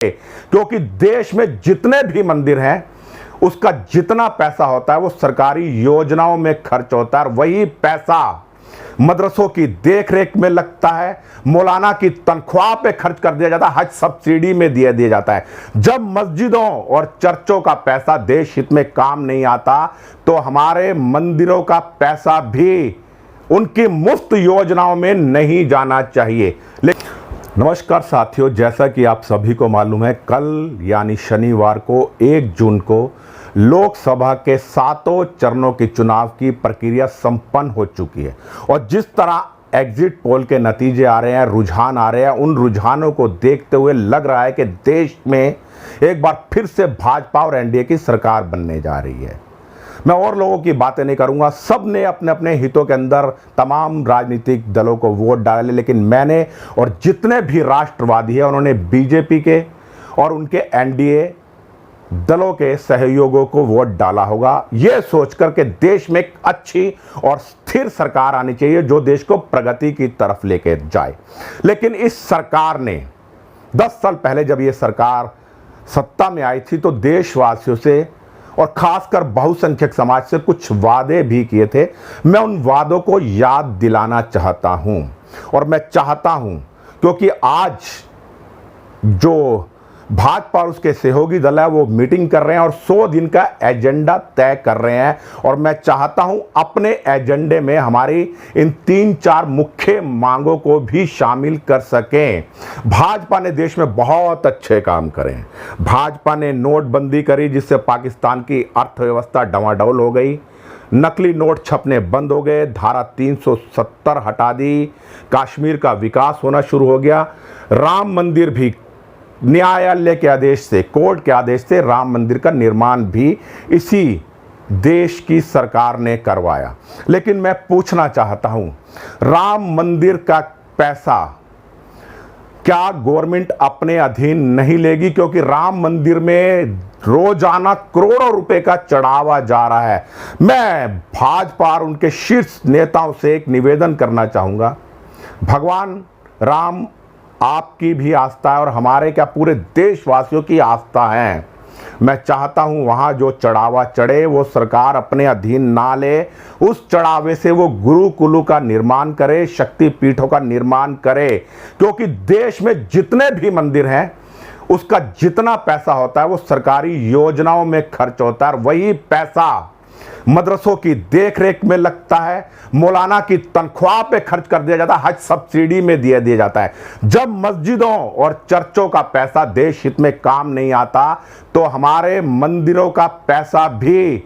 क्योंकि देश में जितने भी मंदिर हैं उसका जितना पैसा होता है वो सरकारी योजनाओं में खर्च होता है और वही पैसा मदरसों की देखरेख में लगता है, मौलाना की तनख्वाह पे खर्च कर दिया जाता है, हज सब्सिडी में दिया जाता है। जब मस्जिदों और चर्चों का पैसा देश हित में काम नहीं आता तो हमारे मंदिरों का पैसा भी उनकी मुफ्त योजनाओं में नहीं जाना चाहिए। नमस्कार साथियों, जैसा कि आप सभी को मालूम है, कल यानी शनिवार को 1 जून को लोकसभा के 7 चरणों के चुनाव की प्रक्रिया संपन्न हो चुकी है और जिस तरह एग्जिट पोल के नतीजे आ रहे हैं, रुझान आ रहे हैं, उन रुझानों को देखते हुए लग रहा है कि देश में एक बार फिर से भाजपा और एनडीए की सरकार बनने जा रही है। मैं और लोगों की बातें नहीं करूंगा, सब ने अपने अपने हितों के अंदर तमाम राजनीतिक दलों को वोट डाले, लेकिन मैंने और जितने भी राष्ट्रवादी हैं उन्होंने बीजेपी के और उनके एनडीए दलों के सहयोगों को वोट डाला होगा, यह सोचकर के देश में एक अच्छी और स्थिर सरकार आनी चाहिए जो देश को प्रगति की तरफ लेके जाए। लेकिन इस सरकार ने 10 साल पहले जब यह सरकार सत्ता में आई थी तो देशवासियों से और खासकर बहुसंख्यक समाज से कुछ वादे भी किए थे। मैं उन वादों को याद दिलाना चाहता हूं और मैं चाहता हूं क्योंकि आज जो भाजपा और उसके सहयोगी दल है वो मीटिंग कर रहे हैं और 100 दिन का एजेंडा तय कर रहे हैं और मैं चाहता हूं अपने एजेंडे में हमारी इन 3-4 मुख्य मांगों को भी शामिल कर सकें। भाजपा ने देश में बहुत अच्छे काम करे। भाजपा ने नोटबंदी करी जिससे पाकिस्तान की अर्थव्यवस्था डवाडोल हो गई, नकली नोट छपने बंद हो गए, धारा 370 हटा दी, कश्मीर का विकास होना शुरू हो गया, राम मंदिर भी न्यायालय के आदेश से, कोर्ट के आदेश से राम मंदिर का निर्माण भी इसी देश की सरकार ने करवाया। लेकिन मैं पूछना चाहता हूं, राम मंदिर का पैसा क्या गवर्नमेंट अपने अधीन नहीं लेगी? क्योंकि राम मंदिर में रोजाना करोड़ों रुपए का चढ़ावा जा रहा है। मैं भाजपा और उनके शीर्ष नेताओं से एक निवेदन करना चाहूंगा, भगवान राम आपकी भी आस्था है और हमारे क्या पूरे देशवासियों की आस्था है। मैं चाहता हूं वहां जो चढ़ावा चढ़े वो सरकार अपने अधीन ना ले, उस चढ़ावे से वो गुरुकुलों का निर्माण करे, शक्ति पीठों का निर्माण करे, क्योंकि देश में जितने भी मंदिर हैं उसका जितना पैसा होता है वो सरकारी योजनाओं में खर्च होता है और वही पैसा मदरसों की देखरेख में लगता है, मौलाना की तनख्वाह पे खर्च कर दिया जाता है, हज सब्सिडी में दिया जाता है। जब मस्जिदों और चर्चों का पैसा देश हित में काम नहीं आता तो हमारे मंदिरों का पैसा भी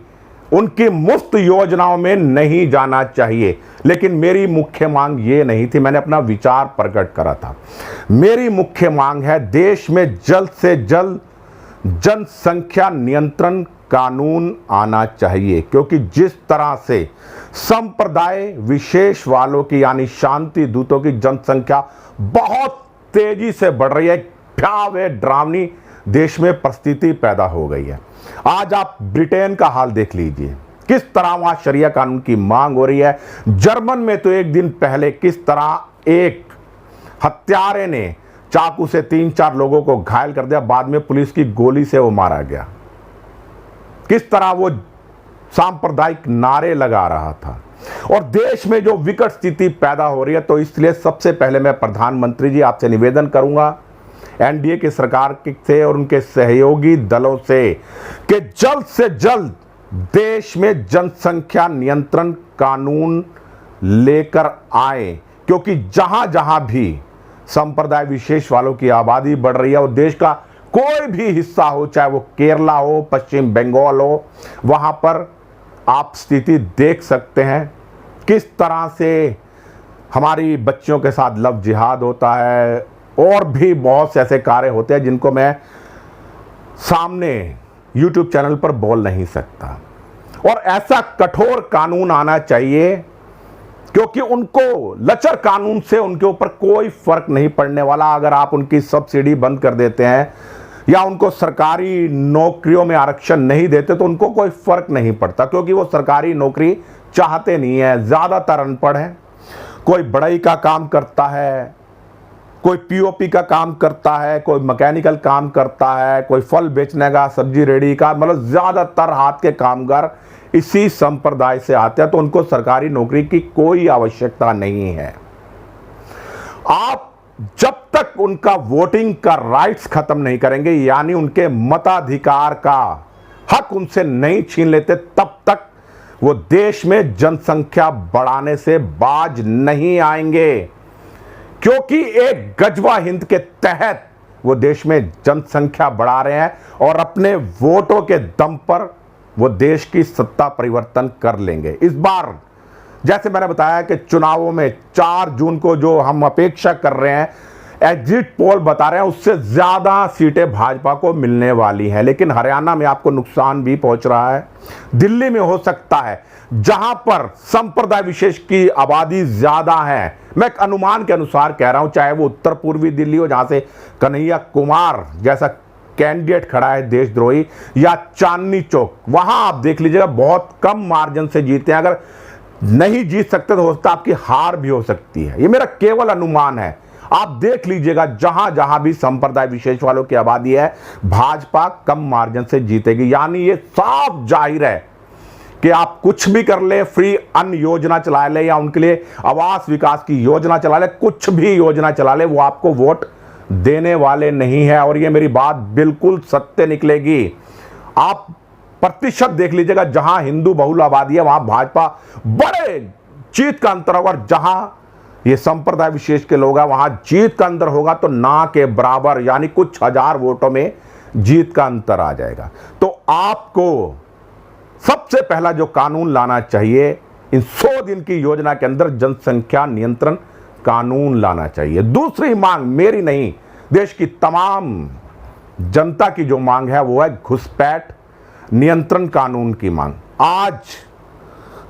उनकी मुफ्त योजनाओं में नहीं जाना चाहिए। लेकिन मेरी मुख्य मांग ये नहीं थी, मैंने अपना विचार प्रकट करा था। मेरी मुख्य मांग है देश में जल्द से जल्द जनसंख्या नियंत्रण कानून आना चाहिए, क्योंकि जिस तरह से संप्रदाय विशेष वालों की यानी शांति दूतों की जनसंख्या बहुत तेजी से बढ़ रही है, भयावह डरावनी देश में परिस्थिति पैदा हो गई है। आज आप ब्रिटेन का हाल देख लीजिए, किस तरह वहां शरिया कानून की मांग हो रही है। जर्मन में तो एक दिन पहले किस तरह एक हत्यारे ने चाकू से 3-4 लोगों को घायल कर दिया, बाद में पुलिस की गोली से वो मारा गया। किस तरह वो सांप्रदायिक नारे लगा रहा था और देश में जो विकट स्थिति पैदा हो रही है, तो इसलिए सबसे पहले मैं प्रधानमंत्री जी आपसे निवेदन करूंगा, एनडीए की सरकार से और उनके सहयोगी दलों से, कि जल्द से जल्द देश में जनसंख्या नियंत्रण कानून लेकर आए, क्योंकि जहां जहां भी संप्रदाय विशेष वालों की आबादी बढ़ रही है और देश का कोई भी हिस्सा हो, चाहे वो केरला हो, पश्चिम बंगाल हो, वहां पर आप स्थिति देख सकते हैं किस तरह से हमारी बच्चियों के साथ लव जिहाद होता है और भी बहुत से ऐसे कार्य होते हैं जिनको मैं सामने यूट्यूब चैनल पर बोल नहीं सकता। और ऐसा कठोर कानून आना चाहिए क्योंकि उनको लचर कानून से उनके ऊपर कोई फर्क नहीं पड़ने वाला। अगर आप उनकी सब्सिडी बंद कर देते हैं या उनको सरकारी नौकरियों में आरक्षण नहीं देते तो उनको कोई फर्क नहीं पड़ता, क्योंकि वो सरकारी नौकरी चाहते नहीं है, ज्यादातर अनपढ़ हैं, कोई बढ़ई का काम करता है, कोई पीओपी का काम करता है, कोई मैकेनिकल काम करता है, कोई फल बेचने का, सब्जी रेडी का, मतलब ज्यादातर हाथ के कामगार इसी संप्रदाय से आते हैं, तो उनको सरकारी नौकरी की कोई आवश्यकता नहीं है। आप जब तक उनका वोटिंग का राइट्स खत्म नहीं करेंगे, यानी उनके मताधिकार का हक उनसे नहीं छीन लेते, तब तक वो देश में जनसंख्या बढ़ाने से बाज नहीं आएंगे। क्योंकि एक गजवा हिंद के तहत वो देश में जनसंख्या बढ़ा रहे हैं और अपने वोटों के दम पर वो देश की सत्ता परिवर्तन कर लेंगे। इस बार जैसे मैंने बताया कि चुनावों में 4 जून को जो हम अपेक्षा कर रहे हैं, एग्जिट पोल बता रहे हैं उससे ज्यादा सीटें भाजपा को मिलने वाली हैं। लेकिन हरियाणा में आपको नुकसान भी पहुंच रहा है, दिल्ली में हो सकता है, जहां पर संप्रदाय विशेष की आबादी ज्यादा है। मैं एक अनुमान के अनुसार कह रहा हूं, चाहे वो उत्तर पूर्वी दिल्ली हो जहां से कन्हैया कुमार जैसा कैंडिडेट खड़ा है देशद्रोही, या चांदनी चौक, वहां आप देख लीजिएगा बहुत कम मार्जिन से जीते हैं। अगर नहीं जीत सकते तो हो सकता है आपकी हार भी हो सकती है। ये मेरा केवल अनुमान है, आप देख लीजिएगा जहां जहां भी संप्रदाय विशेष वालों की आबादी है, भाजपा कम मार्जिन से जीतेगी। यानी ये साफ जाहिर है कि आप कुछ भी कर ले, फ्री अन्न योजना चला ले या उनके लिए आवास विकास की योजना चला ले, कुछ भी योजना चला ले, वो आपको वोट देने वाले नहीं है। और ये मेरी बात बिल्कुल सत्य निकलेगी। आप प्रतिशत देख लीजिएगा, जहां हिंदू बहुल आबादी है वहां भाजपा बड़े जीत का अंतर होगा, और जहां ये संप्रदाय विशेष के लोग हैं वहां जीत का अंतर होगा तो ना के बराबर, यानी कुछ हजार वोटों में जीत का अंतर आ जाएगा। तो आपको सबसे पहला जो कानून लाना चाहिए, इन 100 दिन की योजना के अंदर जनसंख्या नियंत्रण कानून लाना चाहिए। दूसरी मांग मेरी नहीं, देश की तमाम जनता की जो मांग है वो है घुसपैठ नियंत्रण कानून की मांग। आज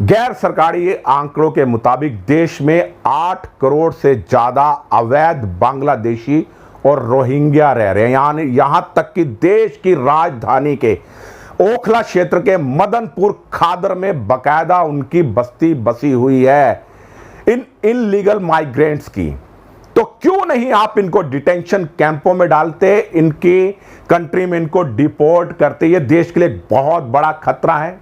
गैर सरकारी आंकड़ों के मुताबिक देश में 8 करोड़ से ज्यादा अवैध बांग्लादेशी और रोहिंग्या रह रहे हैं। यानी यहां तक कि देश की राजधानी के ओखला क्षेत्र के मदनपुर खादर में बकायदा उनकी बस्ती बसी हुई है इन इनलीगल माइग्रेंट्स की। तो क्यों नहीं आप इनको डिटेंशन कैंपों में डालते, इनकी कंट्री में इनको डिपोर्ट करते? ये देश के लिए बहुत बड़ा खतरा है।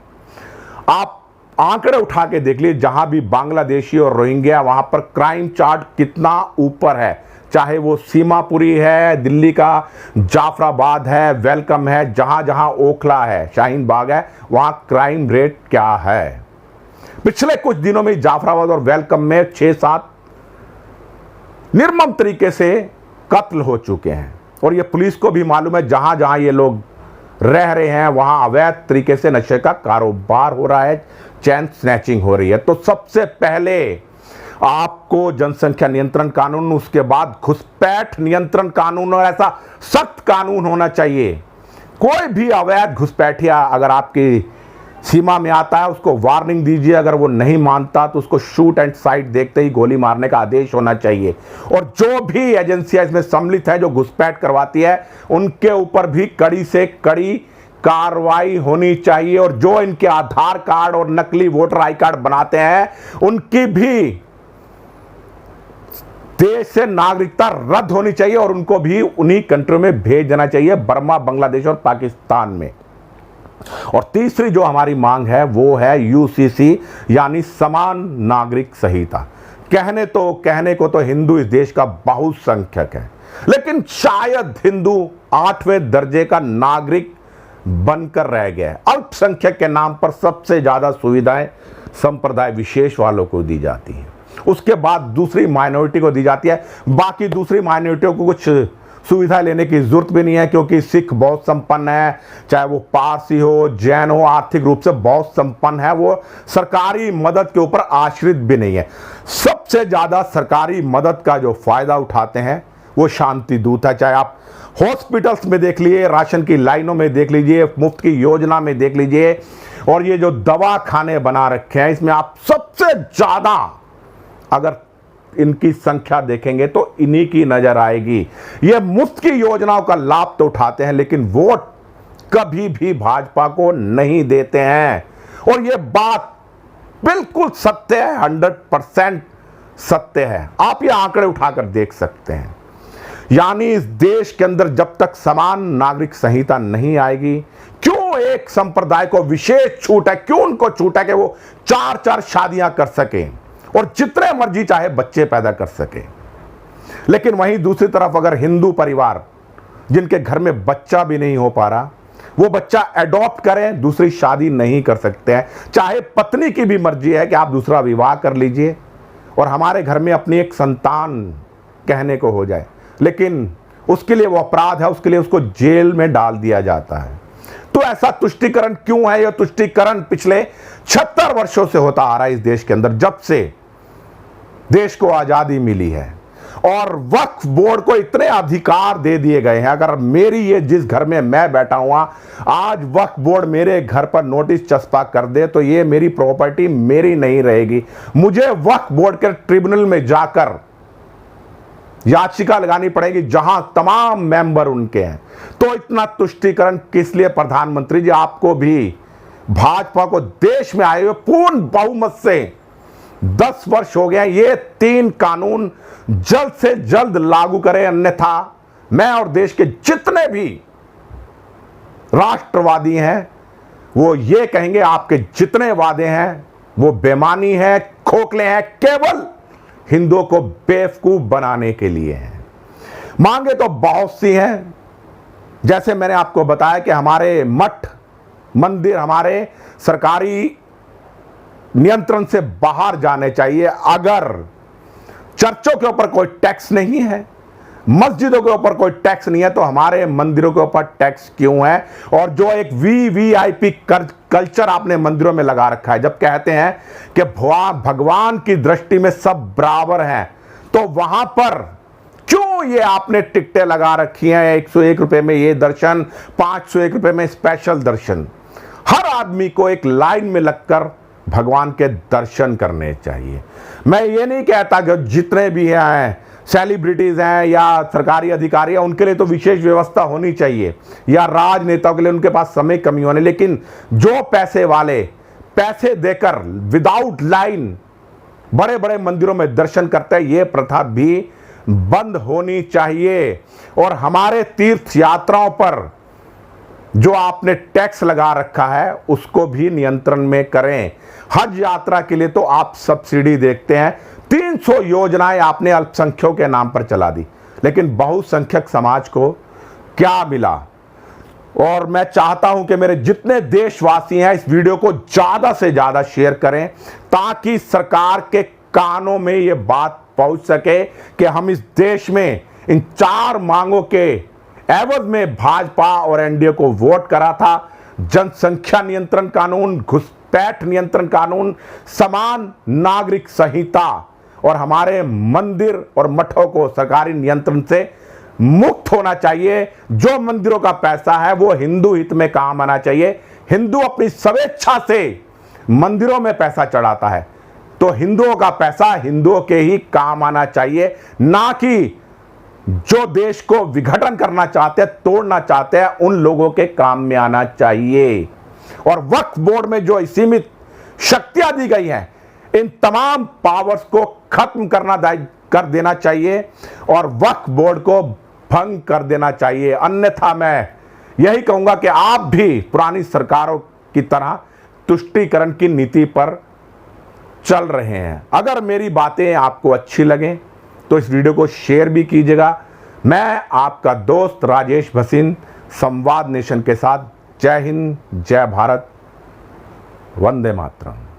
आप आंकड़े उठा के देख लीजिए, जहां भी बांग्लादेशी और रोहिंग्या, वहां पर क्राइम चार्ट कितना ऊपर है। चाहे वो सीमापुरी है, दिल्ली का जाफराबाद है, वेलकम है, जहां जहां ओखला है, शाहीन बाग है, वहां क्राइम रेट क्या है। पिछले कुछ दिनों में जाफराबाद और वेलकम में 6-7 निर्मम तरीके से कत्ल हो चुके हैं। और ये पुलिस को भी मालूम है, जहां जहां ये लोग रह रहे हैं वहां अवैध तरीके से नशे का कारोबार हो रहा है, चैन स्नैचिंग हो रही है। तो सबसे पहले आपको जनसंख्या नियंत्रण कानून, उसके बाद घुसपैठ नियंत्रण कानून, और ऐसा सख्त कानून होना चाहिए। कोई भी अवैध घुसपैठिया अगर आपकी सीमा में आता है उसको वार्निंग दीजिए, अगर वो नहीं मानता तो उसको शूट एंड साइट देखते ही गोली मारने का आदेश होना चाहिए। और जो भी एजेंसियां इसमें सम्मिलित है जो घुसपैठ करवाती है, उनके ऊपर भी कड़ी से कड़ी कार्रवाई होनी चाहिए। और जो इनके आधार कार्ड और नकली वोटर आई कार्ड बनाते हैं उनकी भी देश से नागरिकता रद्द होनी चाहिए और उनको भी उन्हीं कंट्रियों में भेज देना चाहिए, बर्मा, बांग्लादेश और पाकिस्तान में। और तीसरी जो हमारी मांग है वो है यूसीसी, यानी समान नागरिक संहिता। कहने को तो हिंदू इस देश का बहुसंख्यक है, लेकिन शायद हिंदू 8वें दर्जे का नागरिक बनकर रह गया है। अल्पसंख्यक के नाम पर सबसे ज्यादा सुविधाएं संप्रदाय विशेष वालों को दी जाती हैं, उसके बाद दूसरी माइनॉरिटी को दी जाती है। बाकी दूसरी माइनॉरिटियों को कुछ सुविधा लेने की जरूरत भी नहीं है, क्योंकि सिख बहुत संपन्न है, चाहे वो पारसी हो, जैन हो, आर्थिक रूप से बहुत संपन्न है, वो सरकारी मदद के ऊपर आश्रित भी नहीं है। सबसे ज्यादा सरकारी मदद का जो फायदा उठाते हैं वो शांति दूत है। चाहे आप हॉस्पिटल्स में देख लीजिए, राशन की लाइनों में देख लीजिए, मुफ्त की योजना में देख लीजिए, और ये जो दवा खाने बना रखे हैं इसमें आप सबसे ज्यादा अगर इनकी संख्या देखेंगे तो इन्हीं की नजर आएगी। ये मुफ्त की योजनाओं का लाभ तो उठाते हैं लेकिन वोट कभी भी भाजपा को नहीं देते हैं। और ये बात बिल्कुल सत्य है, 100% सत्य है। आप ये आंकड़े उठाकर देख सकते हैं। यानी इस देश के अंदर जब तक समान नागरिक संहिता नहीं आएगी, क्यों एक संप्रदाय को विशेष छूट है, क्यों उनको छूट है कि वो 4-4 शादियां कर सकें और जितने मर्जी चाहे बच्चे पैदा कर सकें। लेकिन वहीं दूसरी तरफ अगर हिंदू परिवार जिनके घर में बच्चा भी नहीं हो पा रहा, वो बच्चा एडॉप्ट करें, दूसरी शादी नहीं कर सकते हैं, चाहे पत्नी की भी मर्जी है कि आप दूसरा विवाह कर लीजिए और हमारे घर में अपनी एक संतान कहने को हो जाए, लेकिन उसके लिए वो अपराध है, उसके लिए उसको जेल में डाल दिया जाता है। तो ऐसा तुष्टीकरण क्यों है? यह तुष्टीकरण पिछले 76 वर्षों से होता आ रहा है इस देश के अंदर, जब से देश को आजादी मिली है। और वक्फ बोर्ड को इतने अधिकार दे दिए गए हैं, अगर मेरी ये जिस घर में मैं बैठा हुआ आज वक्फ बोर्ड मेरे घर पर नोटिस चस्पा कर दे तो ये मेरी प्रॉपर्टी मेरी नहीं रहेगी, मुझे वक्फ बोर्ड के ट्रिब्यूनल में जाकर याचिका लगानी पड़ेगी जहां तमाम मेंबर उनके हैं। तो इतना तुष्टीकरण किस लिए? प्रधानमंत्री जी, आपको भी भाजपा को देश में आए हुए पूर्ण बहुमत से 10 वर्ष हो गए, ये 3 कानून जल्द से जल्द लागू करें, अन्यथा मैं और देश के जितने भी राष्ट्रवादी हैं वो ये कहेंगे आपके जितने वादे हैं वो बेमानी है, खोखले हैं, केवल हिंदुओं को बेवकूफ बनाने के लिए हैं। मांगे तो बहुत सी हैं, जैसे मैंने आपको बताया कि हमारे मठ मंदिर हमारे सरकारी नियंत्रण से बाहर जाने चाहिए। अगर चर्चों के ऊपर कोई टैक्स नहीं है, मस्जिदों के ऊपर कोई टैक्स नहीं है, तो हमारे मंदिरों के ऊपर टैक्स क्यों है? और जो एक वीवीआईपी कल्चर आपने मंदिरों में लगा रखा है, जब कहते हैं कि भगवान की दृष्टि में सब बराबर हैं, तो वहां पर क्यों ये आपने टिकटें लगा रखी हैं? 101 रुपए में ये दर्शन, 501 रुपए में स्पेशल दर्शन। हर आदमी को एक लाइन में लगकर भगवान के दर्शन करने चाहिए। मैं ये नहीं कहता कि जितने भी हैं सेलिब्रिटीज हैं या सरकारी अधिकारी हैं उनके लिए तो विशेष व्यवस्था होनी चाहिए, या राजनेताओं के लिए उनके पास समय कमी होने, लेकिन जो पैसे वाले पैसे देकर विदाउट लाइन बड़े बड़े मंदिरों में दर्शन करते हैं, ये प्रथा भी बंद होनी चाहिए। और हमारे तीर्थ यात्राओं पर जो आपने टैक्स लगा रखा है उसको भी नियंत्रण में करें। हज यात्रा के लिए तो आप सब्सिडी देखते हैं, 300 योजनाएं आपने अल्पसंख्यकों के नाम पर चला दी, लेकिन बहुसंख्यक समाज को क्या मिला? और मैं चाहता हूं कि मेरे जितने देशवासी हैं इस वीडियो को ज्यादा से ज्यादा शेयर करें, ताकि सरकार के कानों में यह बात पहुंच सके कि हम इस देश में इन 4 मांगों के एवज में भाजपा और एनडीए को वोट करा था। जनसंख्या नियंत्रण कानून, घुसपैठ नियंत्रण कानून, समान नागरिक संहिता और हमारे मंदिर और मठों को सरकारी नियंत्रण से मुक्त होना चाहिए। जो मंदिरों का पैसा है वो हिंदू हित में काम आना चाहिए। हिंदू अपनी स्वेच्छा से मंदिरों में पैसा चढ़ाता है, तो हिंदुओं का पैसा हिंदुओं के ही काम आना चाहिए, ना कि जो देश को विघटन करना चाहते हैं, तोड़ना चाहते हैं, उन लोगों के काम में आना चाहिए। और वक्फ बोर्ड में जो सीमित शक्तियां दी गई हैं, इन तमाम पावर्स को खत्म कर देना चाहिए और वक्फ बोर्ड को भंग कर देना चाहिए। अन्यथा मैं यही कहूंगा कि आप भी पुरानी सरकारों की तरह तुष्टीकरण की नीति पर चल रहे हैं। अगर मेरी बातें आपको अच्छी लगें तो इस वीडियो को शेयर भी कीजिएगा। मैं आपका दोस्त राजेश भसीन, संवाद नेशन के साथ। जय हिंद, जय भारत, वंदे मातरम।